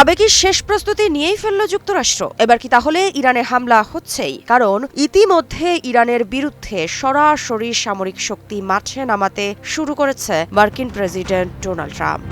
তবে কি শেষ প্রস্তুতি নিয়েই ফেলল যুক্তরাষ্ট্র? এবার কি তাহলে ইরানে হামলা হচ্ছেই? কারণ ইতিমধ্যে ইরানের বিরুদ্ধে সরাসরি সামরিক শক্তি মাঠে নামাতে শুরু করেছে মার্কিন প্রেসিডেন্ট ডোনাল্ড ট্রাম্প।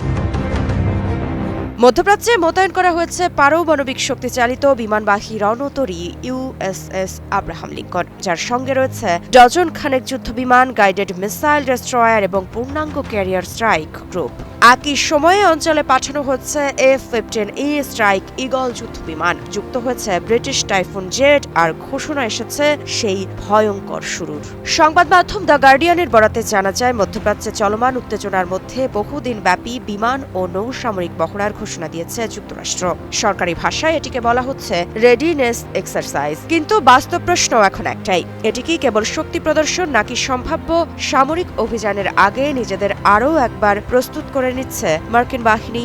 মধ্যপ্রাচ্যে মোতায়েন করা হয়েছে পারমাণবিক শক্তি চালিত বিমানবাহী রণতরী ইউএসএস আব্রাহাম লিঙ্কন, যার সঙ্গে রয়েছে ডজন খানেক যুদ্ধবিমান, গাইডেড মিসাইল ডেস্ট্রয়ার এবং পূর্ণাঙ্গ ক্যারিয়ার স্ট্রাইক গ্রুপ। একই সময়ে অঞ্চলে পাঠানো হচ্ছে F-15E স্ট্রাইক ঈগল যুদ্ধবিমান, যুক্ত হয়েছে ব্রিটিশ টাইফুন জেট, আর ঘোষণা এসেছে সেই ভয়ঙ্কর শুরুর। সংবাদ মাধ্যম দ্য গার্ডিয়ানের বরাতে জানা যায়, মধ্যপ্রাচ্যে চলমান উত্তেজনার মধ্যে বহুদিন ব্যাপী বিমান ও নৌসামরিক মহড়ার ঘোষণা দিয়েছে যুক্তরাষ্ট্র। সরকারি ভাষায় এটিকে বলা হচ্ছে রেডিনেস এক্সারসাইজ। কিন্তু বাস্তব প্রশ্ন এখন একটাই, এটি কি কেবল শক্তি প্রদর্শন, নাকি সম্ভাব্য সামরিক অভিযানের আগে নিজেদের আরও একবার প্রস্তুত করে নিচ্ছে মার্কিন বাহিনী?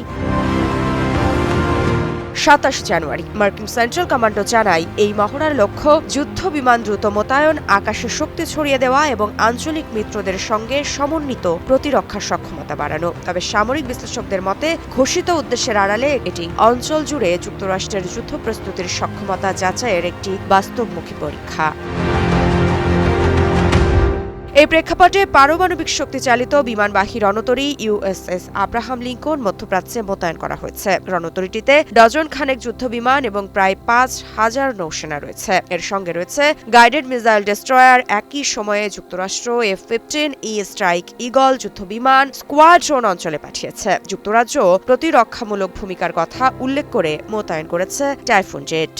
২৭ জানুয়ারি মার্কিন সেন্ট্রাল কমান্ডো জানায়, এই মহড়ার লক্ষ্য যুদ্ধ বিমান দ্রুত মোতায়েন, আকাশে শক্তি ছড়িয়ে দেওয়া এবং আঞ্চলিক মিত্রদের সঙ্গে সমন্বিত প্রতিরক্ষা সক্ষমতা বাড়ানো। তবে সামরিক বিশ্লেষকদের মতে, ঘোষিত উদ্দেশ্যের আড়ালে এটি অঞ্চল জুড়ে যুক্তরাষ্ট্রের যুদ্ধ প্রস্তুতির সক্ষমতা যাচাইয়ের একটি বাস্তবমুখী পরীক্ষা। এই প্রেক্ষাপটে পারমাণবিক শক্তি চালিত বিমানবাহী রণতরী ইউএসএস আব্রাহাম লিঙ্কন মধ্যপ্রাচ্যে মোতায়েন করা হয়েছে। রণতরীটিতে ডজন খানেক যুদ্ধবিমান এবং প্রায় ৫,০০০ নৌসেনা রয়েছে। এর সঙ্গে রয়েছে গাইডেড মিসাইল ডেস্ট্রয়ার। একই সময়ে যুক্তরাষ্ট্র F-15E স্ট্রাইক ঈগল যুদ্ধবিমান স্কোয়াড্রন অঞ্চলে পাঠিয়েছে। যুক্তরাজ্য প্রতিরক্ষামূলক ভূমিকার কথা উল্লেখ করে মোতায়েন করেছে টাইফুন জেট।